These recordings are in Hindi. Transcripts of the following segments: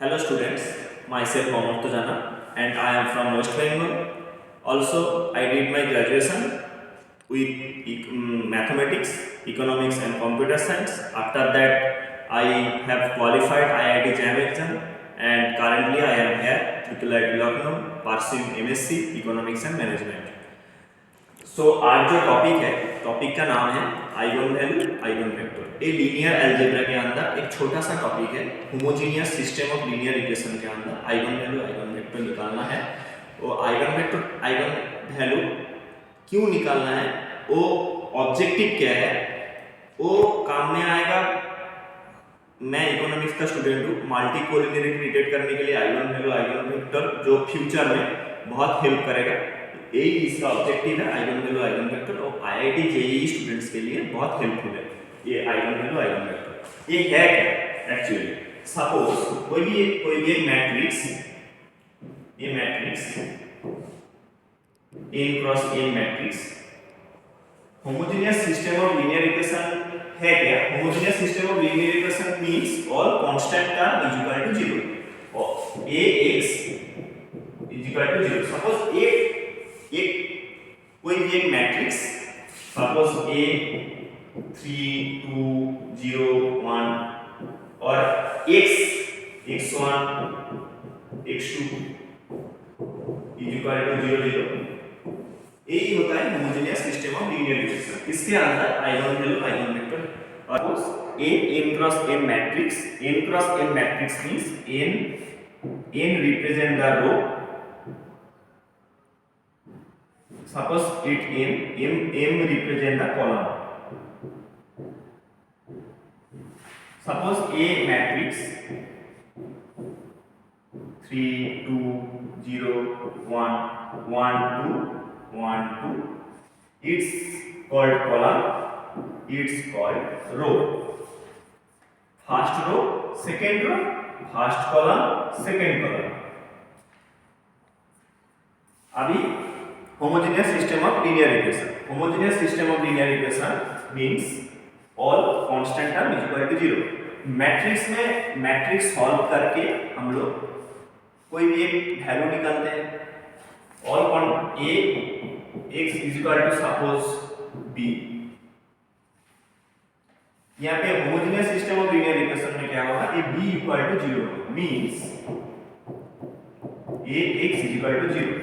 Hello students, myself Amar Tujana and I am from West Bengal. Also, I did my graduation with mathematics, economics and computer science. After that, I have qualified IIT JAM exam and currently I am here at IIT Lucknow pursuing MSc Economics and Management. सो आज जो टॉपिक है, टॉपिक का नाम है आइगन वैल्यू आइगन वेक्टर। ये लीनियर अलजेब्रा के अंदर एक छोटा सा टॉपिक है। Homogeneous system of linear equation के अंदर आइगन वैल्यू आइगन वेक्टर निकालना है। वो आइगन वेक्टर आइगन वैल्यू क्यों निकालना है, वो ऑब्जेक्टिव क्या है, वो काम में आएगा। मैं इकोनॉमिक्स का स्टूडेंट हूँ। मल्टी कोलिनियरिटी डिटेक्ट करने के लिए आइगन वैल्यू आइगन वेक्टर जो फ्यूचर में बहुत हेल्प करेगा, यही इसका ऑब्जेक्टिव है। आइगन वैल्यू आइगन वेक्टर और आईआईटी जेईई स्टूडेंट्स के लिए बहुत हेल्पफुल है ये आइगन वैल्यू आइगन वेक्टर। ये है क्या एक्चुअली? सपोज कोई भी एक मैट्रिक्स, ये matrix n cross n matrix homogeneous system of linear equation है क्या? Homogeneous system of linear equation means all constant are is equal to 0 और ax is equal to 0। Suppose एक कोई भी एक मैट्रिक्स, सपोज a 3 2 0 1 और x1 x2 is equal to 0 0, यही होता है homogeneous system of linear equation. इसके अंदर आइगन वैल्यू आइगन वेक्टर और n cross n matrix, n cross n matrix means n represent the row. Suppose it m represent the column. Suppose a matrix 3 2 0 1 1 2 1 2, it's called column, it's called row. First row, second row, first column, second column. अभी homogeneous system of linear equation. Homogeneous system of linear equation means all constant term is equal to 0. Matrix में मैट्रिक्स सॉल्व करके हम लोग कोई भी एक वैल्यू निकालते हैं। All a x is equal to suppose b। यहाँ पे homogeneous system of linear equation में क्या होगा, a b equal to 0 means a x is equal to 0।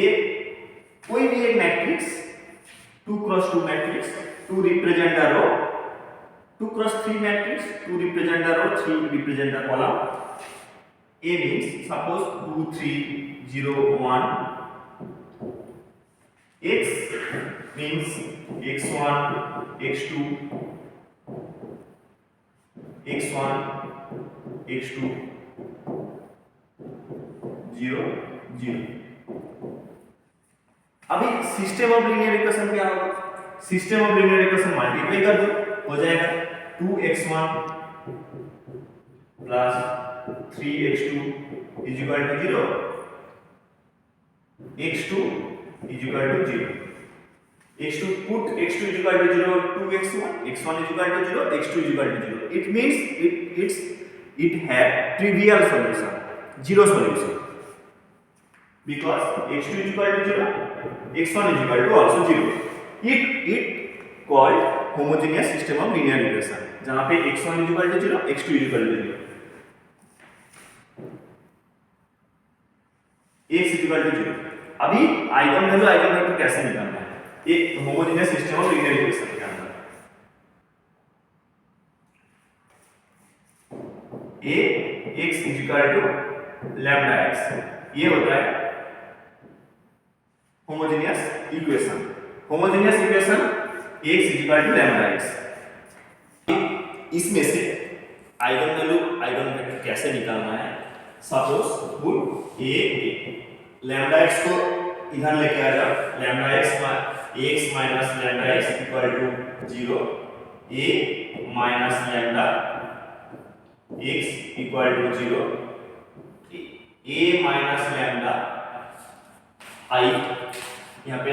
a कोई भी एक matrix 2 cross 2 matrix 2 represent the row, 2 cross 3 matrix 2 represent the row 3 represent the column. a means suppose 2 3 0 1, x means x1 x2 x1 x2 0 0। अभी सिस्टम ऑफ लीनियर इक्वेशन क्या होगा? System of linear equation multiply कर दो, हो जाएगा 2x1 plus 3x2 is equal to 0, x2 is equal to 0। x2 put x2 is equal to 0 2x1, x1 is equal to 0, x2 is equal to 0. It means it have trivial solution, zero solution, because x2 is equal to 0, x1 is equal to also 0. It called homogeneous system of linear equation, जहाँ पे x1 is equal to 0, x2 is equal to 0, x is equal to 0। अभी आइगन वैल्यू आइगन वेक्टर कैसे निकालना है एक homogeneous system of linear equation के अंदर? a x is equal to lambda x, ये होता है homogeneous equation. Homogeneous equation x is equal to lambda x। इसमें से आइगन वैल्यू आइगन वेक्टर कैसे निकालना है? Suppose put a lambda x को इधर लेके आ जाओ, lambda x minus lambda x equal to 0, a minus lambda x equal to 0, a minus lambda i, यहाँ पे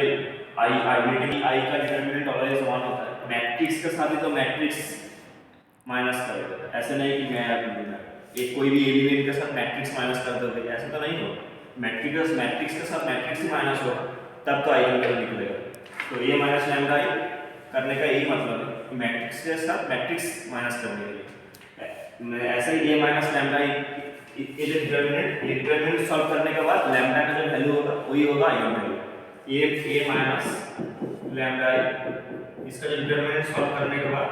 आइडेंटिटी i का डिटरमिनेंट ऑलवेज 1 होता है। मैट्रिक्स के साथ ही तो मैट्रिक्स माइनस करेगा, ऐसे नहीं कि मैं एक कोई भी एलिमेंट के साथ मैट्रिक्स माइनस कर दोगे, ऐसा तो नहीं होगा। मैट्रिक्स के साथ मैट्रिक्स ही माइनस होगा तब तो आइगन वैल्यू निकलेगा। तो ए माइनस लैम्डा आई करने का यही मतलब है कि मैट्रिक्स के साथ मैट्रिक्स माइनस करने के लिए। ऐसे ही ए माइनस लैम्डा आई ये डिटरमिनेंट सॉल्व करने के बाद लैम्डा का जो वैल्यू होगा वही होगा eigen value. A minus lambda आई इसका जो डिटरमिनेंट सॉल्व करने के बाद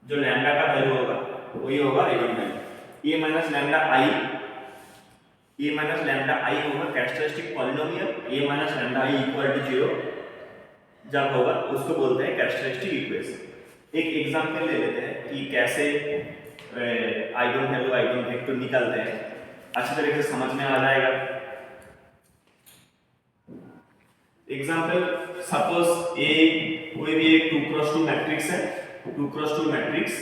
जो लैम्डा का वैल्यू होगा वही होगा eigen value. A minus lambda I होगा characteristic polynomial. A minus lambda I equal to 0 जब होगा उसको बोलते हैं कैरेक्टरिस्टिक इक्वेशन। एक एग्जांपल ले लेते हैं कि कैसे आइगन वैल्यू आइगन वेक्टर निकलते हैं, अच्छी तरीके से समझ में आ जाएगा। एग्जांपल सपोज ए कोई भी एक 2x2 मैट्रिक्स है, 2x2 मैट्रिक्स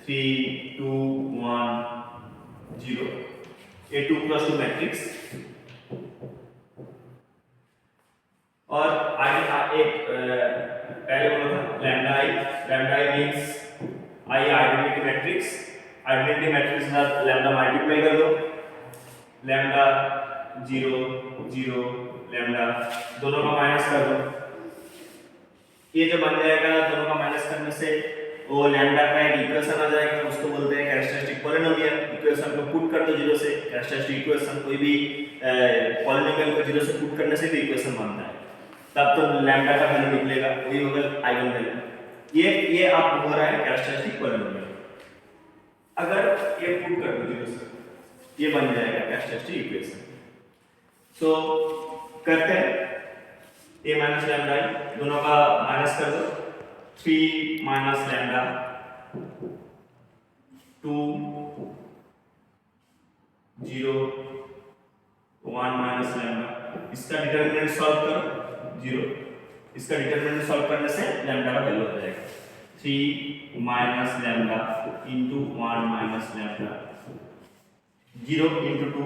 3 2 1 0 ये 2x2 मैट्रिक्स। और आगे एक पहले बोला था lambda I means I identity matrix. Identity matrix के साथ लैम्डा मल्टीप्लाई कर दो, लैम्डा 0 0 लैम्डा दोनों का माइनस कर दो। ये जो बन जाएगा दोनों का माइनस करने से वो लैम्डा का एक इक्वेशन आ जाएगा, उसको बोलते हैं कैरेक्टरिस्टिक पॉलिनोमियल। इक्वेशन को पुट कर दो 0 से, कैरेक्टरिस्टिक इक्वेशन कोई भी पॉलिनोमियल को 0 से पुट करने से भी इक्वेशन बनता है, तब तो लैम्डा का वैल्यू निकलेगा, वही होगा आइगन वैल्यू। ये आप हो रहा है कैरेक्टरिस्टिक पॉलिनोमियल। अगर ये पुट कर दो 0 से ये बन जाएगा कैरेक्टरिस्टिक इक्वेशन। सो करते हैं a माइनस लैम्डा आई दोनों का माइनस कर दो, 3 माइनस लैम्डा 2 0 1 माइनस लैम्डा। इसका डिटरमिनेंट सॉल्व करो 0, इसका डिटरमिनेंट सॉल्व करने से लैम्डा का वैल्यू आ जाएगा 3 minus lambda into 1 minus lambda 0 into 2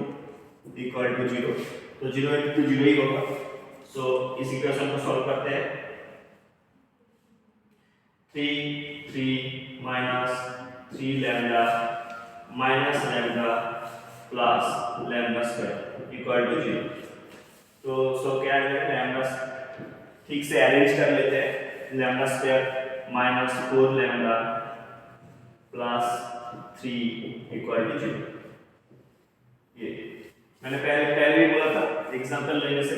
equal to 0, तो 0 इंटू 0 ही होगा। सो इस इक्वेशन को सॉल्व करते हैं 3 minus 3 lambda minus lambda plus lambda square equal to 0। तो सो क्या है लैम्डा ठीक से अरेंज कर लेते हैं, lambda square minus 4 lambda plus 3 equal to 0। ये मैंने पहले भी बोला था एग्जांपल लेने से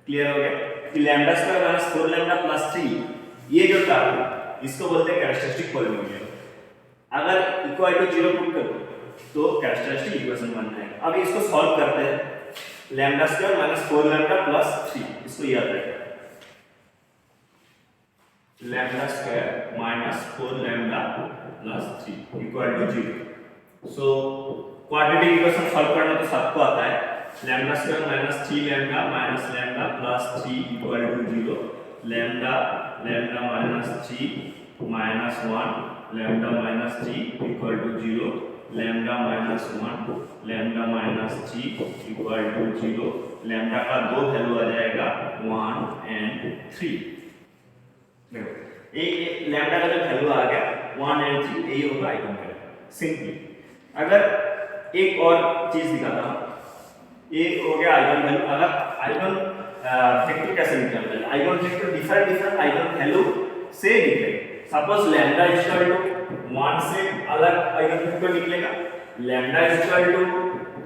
क्लियर हो गया कि lambda square minus 4 lambda plus 3 ये जो टर्म इसको बोलते हैं कैरेक्टरिस्टिक पॉलिनोमियल। अगर इक्वल टू 0 पुट कर दो तो कैरेक्टरिस्टिक इक्वेशन बन जाएगा। अब इसको सॉल्व करते हैं lambda square minus 4 lambda plus 3, इसको याद रखें lambda square minus 4 lambda plus 3 equal to 0। So quadratic equation solve करना तो सबको आता है, lambda square minus 3 lambda minus lambda plus 3 equal to 0, lambda minus 3 minus 1 lambda minus 3 equal to 0, lambda minus 1 lambda minus 3 equal to 0। Lambda का दो वैल्यू आ जाएगा 1 एंड 3। देखो एक लैम्डा का जो वैल्यू आ गया 1 एंड 3 यही होगा आइगन वैल्यू सिंपली। अगर एक और चीज दिखाता हूं, ये हो गया आइगन वैल्यू। अगर आइगन वेक्टर कैसे निकलता है, eigen vector different eigen value से निकलेगा। सपोज लैम्डा इक्वल टू 1 से अलग आइगन वेक्टर निकलेगा, लैम्डा इक्वल टू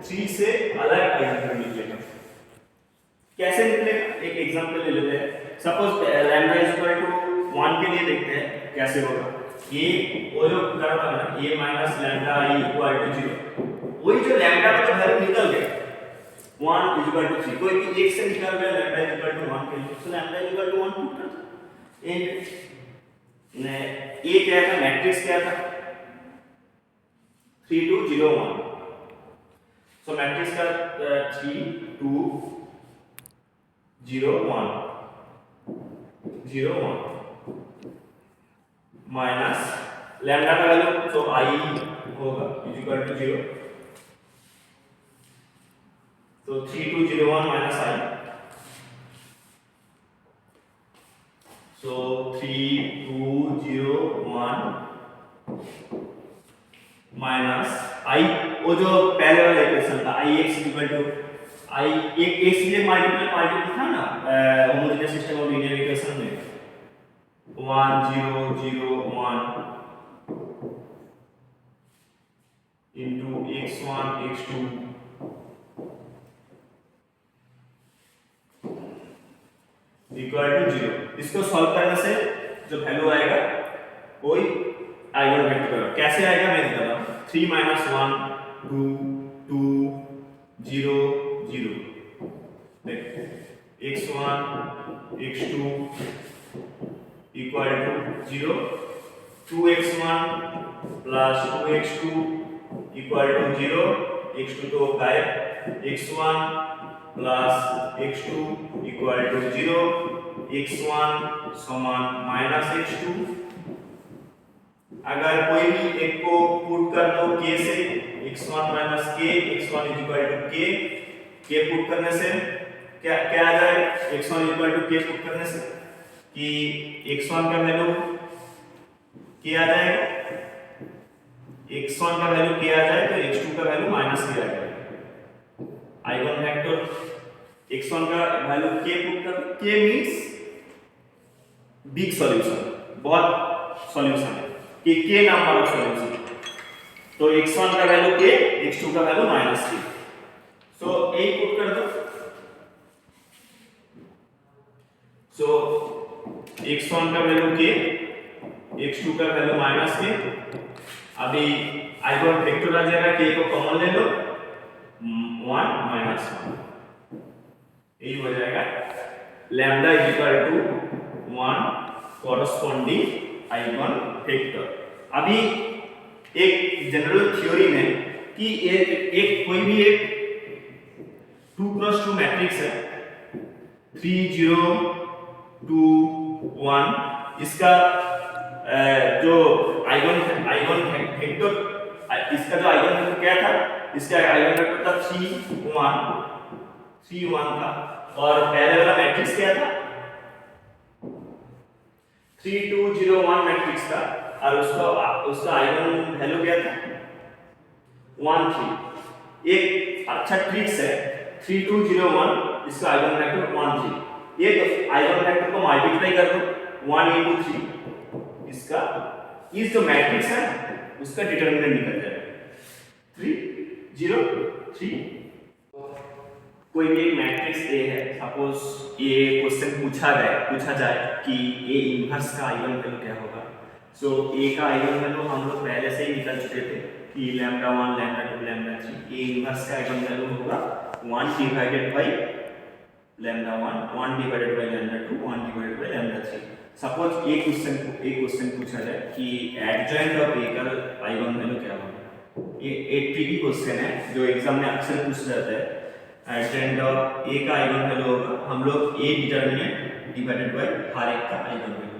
3 से अलग आइगन वेक्टर निकलेगा। कैसे निकलेगा एक एग्जांपल ले लेते हैं। सपोज लैम्डा इक्वल टू 1 के लिए देखते हैं कैसे होगा। ये वो जो कर रहा था ना a minus lambda I equal to 0, वही जो लैम्डा का जो वैल्यू निकल गया 1 इक्वल टू 3, कोई भी एक से निकल गया लैम्डा इक्वल टू 1 के लिए, तो लैम्डा इक्वल टू 1 पुट कर दो। ने ए क्या था, मैट्रिक्स क्या था 3 2 0 1। सो मैट्रिक्स का 3 2 0 1 0 1 माइनस लैम्डा का वैल्यू तो आई होगा इक्वल टू 0, तो 3 2 0 1 माइनस आई, so 3 2 0 1 माइनस आई, वो जो पहले वाला इक्वेशन था आई एक्स इक्वल टू आई एक एक्स लिए मल्टीपल था ना homogeneous system of linear equation में 1 0 0 1 into x1 x2 equal to 0। इसको सॉल्व करने से जो वैल्यू आएगा वही आइगन वेक्टर कैसे आएगा मैं बता रहा हूं। 3 माइनस 1 2 2 0 0 देखो x1 x2 equal to 0 2x1 plus 2x2 equal to 0 x2 तो गायब x1 plus x2 equal to 0 x1 समान माइनस x2। अगर कोई भी एक को पुट कर दो k से x1 minus k x1 equal to k put करने से क्या क्या आ जाए x1 equal to k put करने से कि x1 का वैल्यू क्या आ जाएगा x1 का वैल्यू क्या आ जाए तो x2 का वैल्यू माइनस क्या आ जाएगा। आइगन वेक्टर x1 का वैल्यू k पुट कर k मींस बिग सॉल्यूशन बहुत सॉल्यूशन है कि k नंबर ऑफ सॉल्यूशन तो x1 का वैल्यू k x2 का value minus k so a put कर दो सो x1 का वैल्यू k x2 का वैल्यू माइनस k। अभी आइगन वेक्टर आ जाएगा k को कॉमन ले लो 1 माइनस 1 यही हो जाएगा lambda equal to 1 corresponding eigen vector. अभी एक जनरल थ्योरी में कि एक कोई भी एक 2x2 मैट्रिक्स है 3 0 2 1 इसका जो आइगन वेक्टर इसका जो आइगन वेक्टर क्या था इसका आइगन वेक्टर था 3 1 था और पहले वाला मैट्रिक्स क्या था 3 2 0 1 मैट्रिक्स था और उसका आइगन वैल्यू क्या था 1 3। एक अच्छा ट्रिक्स है 3 2 0 1 इसका आइगन वेक्टर 1 3 ये आइगन वेक्टर को मल्टीप्लाई कर दो 1 into 3 इसका इस जो मैट्रिक्स है उसका डिटरमिनेंट निकल जाएगा 3 0 3। कोई भी एक मैट्रिक्स A है सपोज ये क्वेश्चन पूछा जाए कि A इनवर्स का आइगन वैल्यू क्या होगा। सो A का आइगन वैल्यू हम लोग पहले से ही निकल चुके थे कि lambda 1 lambda 2 lambda 3 A inverse का आइगन वैल्यू होगा 1 divided by lambda 1 divided by lambda 2 1 divided by lambda 3। Suppose एक क्वेश्चन पूछा जाए कि एडजॉइंट ऑफ A का आइगन वैल्यू क्या होगा। ये एक ट्रिकी क्वेश्चन है जो एग्जाम में अक्सर पूछा जाता है। एडजॉइंट ऑफ A का आइगन वैल्यू होगा हम लोग A डिटरमिनेंट डिवाइडेड बाय हर एक का आइगन वैल्यू।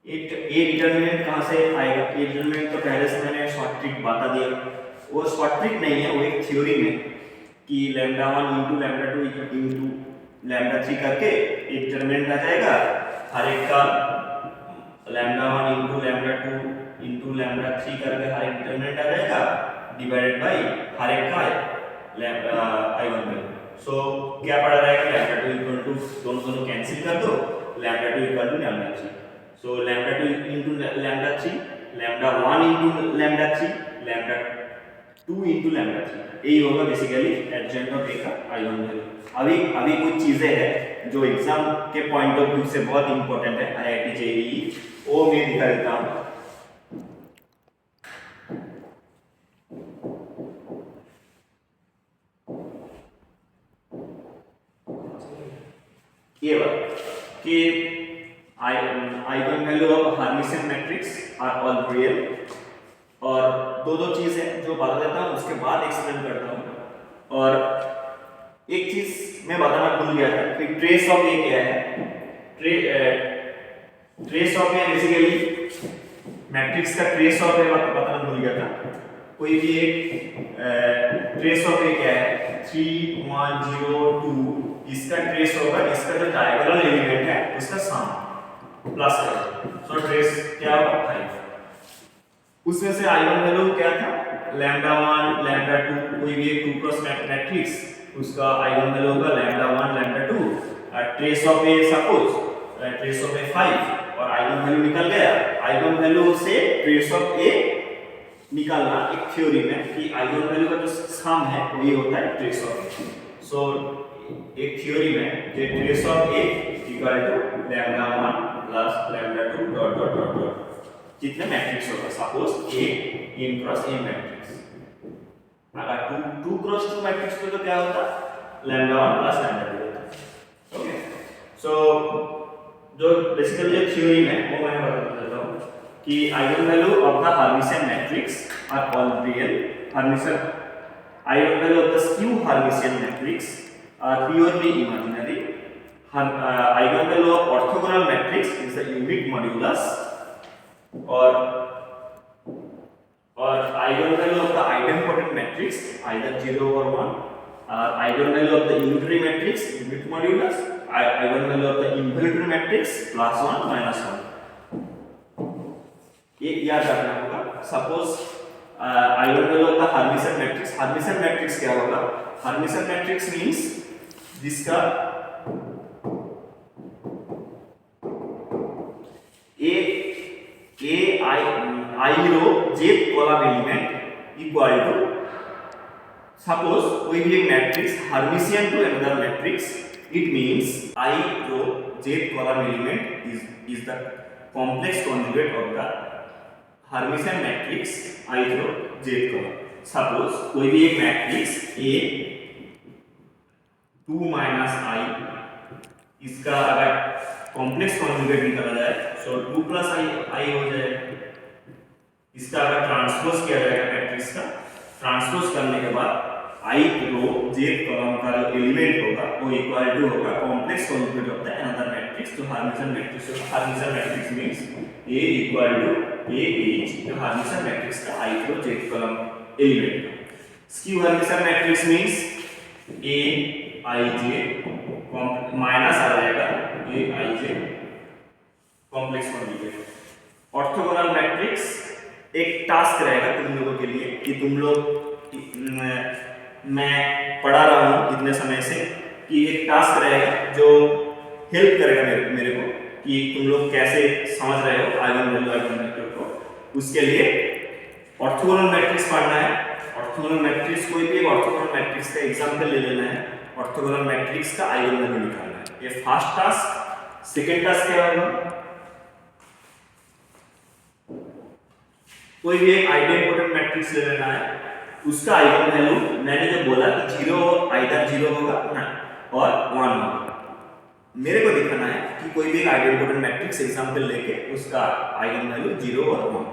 A डिटरमिनेंट कहां से आएगा A डिटरमिनेंट तो पहले से मैंने शॉर्ट ट्रिक बता दिया वो शॉर्ट ट्रिक नहीं है वो एक थ्योरी में कि lambda 1 into lambda 2 into lambda 3 करके एक डिटरमिनेंट आ जाएगा हर एक का lambda 1 into lambda 2 into lambda 3 करके हर एक डिटरमिनेंट आ जाएगा डिवाइडेड बाय हर एक का आइगन वैल्यू। सो क्या पड़ा रहेगा लैम्डा 2 इक्वल टू दोनों कैंसिल कर दो lambda 2 equal to lambda 3। So lambda 2 into lambda 3 lambda 1 into lambda 3 lambda 2 into lambda 3 यही होगा बेसिकली एडजॉइंट ऑफ A का आइगन वैल्यू। अभी कुछ चीजें हैं जो एग्जाम के पॉइंट ऑफ व्यू से बहुत इंपॉर्टेंट है IIT JEE वो मैं दिखा देता हूं। ये बात कि eigen value of Hermitian matrix are all real और दो चीज है जो बता देता हूं उसके बाद एक्सप्लेन करता हूं। और एक चीज मैं बताना भूल गया था कि ट्रेस ऑफ A क्या है। Trace of A basically matrix का ट्रेस ऑफ A बताना भूल गया था। कोई भी एक ट्रेस ऑफ A क्या है 3 1 0 2 इसका ट्रेस होगा इसका जो डायगोनल एलिमेंट है उसका सम प्लस है। सो ट्रेस क्या होगा 5। उसमें से आइगन वैल्यू क्या था, लैम्डा 1 लैम्डा 2, कोई भी एक 2 क्रॉस मैट्रिक्स उसका आइगन वैल्यू होगा lambda 1 lambda 2, trace of A suppose trace of A 5 और आइगन वैल्यू निकल गया। आइगन वैल्यू से ट्रेस ऑफ ए निकालना एक थ्योरी में कि आइगन वैल्यू का जो सम है वही होता है ट्रेस ऑफ ए। सो एक थ्योरी में जे trace of A equal to lambda 1 plus lambda 2 dot dot dot dot जितने मैट्रिक्स होगा, suppose A n cross a matrix, अगर 2 क्रॉस 2 मैट्रिक्स में तो क्या होता लैम्डा 1 प्लस लैम्डा 2 होता। ओके, सो जो बेसिकली जो थ्योरी में वो मैं बता देता हूं कि eigen value of the Hermitian matrix are all real. Hermitian eigen value of the skew Hermitian matrix are purely imaginary. Eigen value of orthogonal matrix is the unit modulus और eigen value of the identity matrix either 0 और 1, eigen value of the unitary matrix unit modulus, eigen value of the involutory matrix +1 -1। ये याद रखना होगा। Suppose eigen value of the Hermitian matrix, Hermitian matrix क्या होगा, हर्मिशियन मैट्रिक्स मींस जिसका i row jth column element equal to, suppose कोई भी एक matrix Hermitian to another matrix, it means i row jth column element is the complex conjugate of the Hermitian matrix i row jth column. Suppose कोई भी एक मैट्रिक्स ए 2 माइनस आई, इसका अगर कॉम्प्लेक्स कॉन्जुगेट निकाला जाए सो 2 प्लस आई हो जाएगा। इसका अगर ट्रांसपोज किया जाएगा मैट्रिक्स का, ट्रांसपोज करने के बाद आई रो जेथ कॉलम का जो एलिमेंट होगा वो इक्वल टू होगा complex conjugate of the another matrix. तो Hermitian matrix, Hermitian matrix means A equal to A is जो हर्मिशियन मैट्रिक्स का i row jth column element. Skew Hermitian matrix means A i j minus आ जाएगा A i j complex conjugate. Orthogonal matrix एक टास्क रहेगा तुम लोगों के लिए कि तुम लोग मैं पढ़ा रहा हूँ इतने समय से कि एक टास्क रहेगा जो हेल्प करेगा मेरे को कि तुम लोग कैसे समझ रहे हो आइगन वैल्यू आइगन वेक्टर को। उसके लिए ऑर्थोगोनल मैट्रिक्स पढ़ना है। ऑर्थोगोनल मैट्रिक्स कोई भी एक ऑर्थोगोनल मैट्रिक्स का एग्जांपल ले लेना है, ऑर्थोगोनल मैट्रिक्स का आइगन वैल्यू निकालना है। ये फर्स्ट टास्क। सेकंड टास्क क्या होगा, कोई भी एक आइडेंटिटी मैट्रिक्स ले लेना है, उसका आइगन वैल्यू मैंने जो बोला कि 0 आइदर 0 होगा ना और 1 होगा। मेरे को दिखाना है कि कोई भी एक आइडेंटिटी मैट्रिक्स एग्जांपल लेके उसका आइगन वैल्यू 0 और 1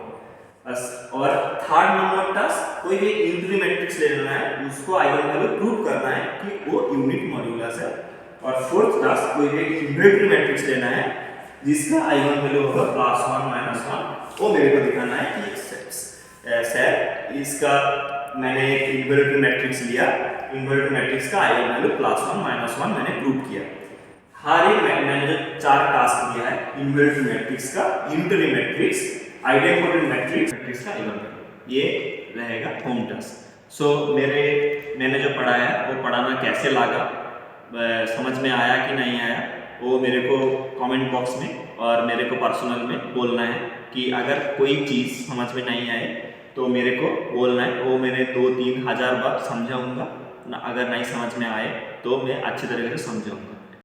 बस। और थर्ड नंबर टास्क कोई भी यूनिटरी मैट्रिक्स ले लेना है, उसको आइगन वैल्यू प्रूव करना है कि वो यूनिट मॉड्यूलस है। और फोर्थ टास्क कोई भी इन्वर्टिबल मैट्रिक्स लेना है जिसका आइगन वैल्यू होगा +1 -1, वो मेरे को दिखाना है कि सर इसका मैंने एक इन्वर्टिबल मैट्रिक्स लिया, इन्वर्टिबल मैट्रिक्स का आइगन वैल्यू +1 -1 मैंने प्रूव किया। हर एक मैंने जो 4 टास्क दिया है इन्वर्टिबल मैट्रिक्स का, यूनिटरी मैट्रिक्स, आइडेंटिटी मैट्रिक्स का आइगन वैल्यू, ये रहेगा होम टास्क। सो मैंने जो पढ़ाया वो पढ़ाना कैसे लगा, समझ में आया कि नहीं आया, वो मेरे को कमेंट बॉक्स में और मेरे को पर्सनल में बोलना है कि अगर कोई चीज़ समझ में नहीं आए तो मेरे को बोलना है। वो मैंने 2-3 हज़ार बार समझाऊंगा, अगर नहीं समझ में आए तो मैं अच्छी तरीके से समझाऊंगा।